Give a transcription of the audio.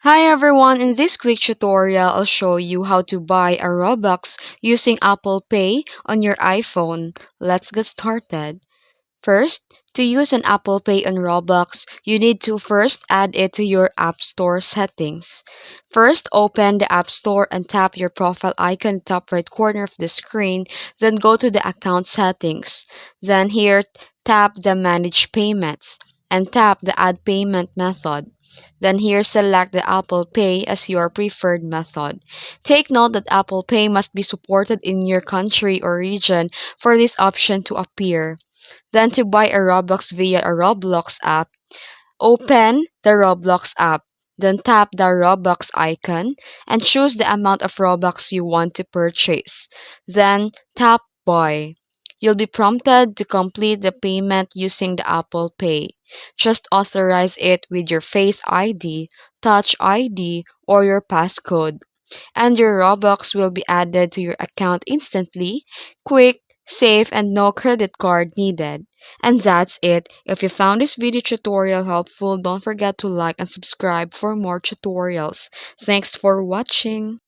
Hi everyone, in this quick tutorial, I'll show you how to buy a Robux using Apple Pay on your iPhone. Let's get started. First, to use an Apple Pay on Roblox, you need to first add it to your App Store settings. First, open the App Store and tap your profile icon in the top right corner of the screen, then go to the account settings. Then here, tap the Manage Payments and tap the Add Payment Method. Then here, select the Apple Pay as your preferred method. Take note that Apple Pay must be supported in your country or region for this option to appear. Then to buy a Robux via a Roblox app, open the Roblox app. Then tap the Robux icon and choose the amount of Robux you want to purchase. Then tap Buy. You'll be prompted to complete the payment using the Apple Pay. Just authorize it with your Face ID, Touch ID, or your passcode, and your Robux will be added to your account instantly, quick, safe, and no credit card needed. And that's it. If you found this video tutorial helpful, don't forget to like and subscribe for more tutorials. Thanks for watching.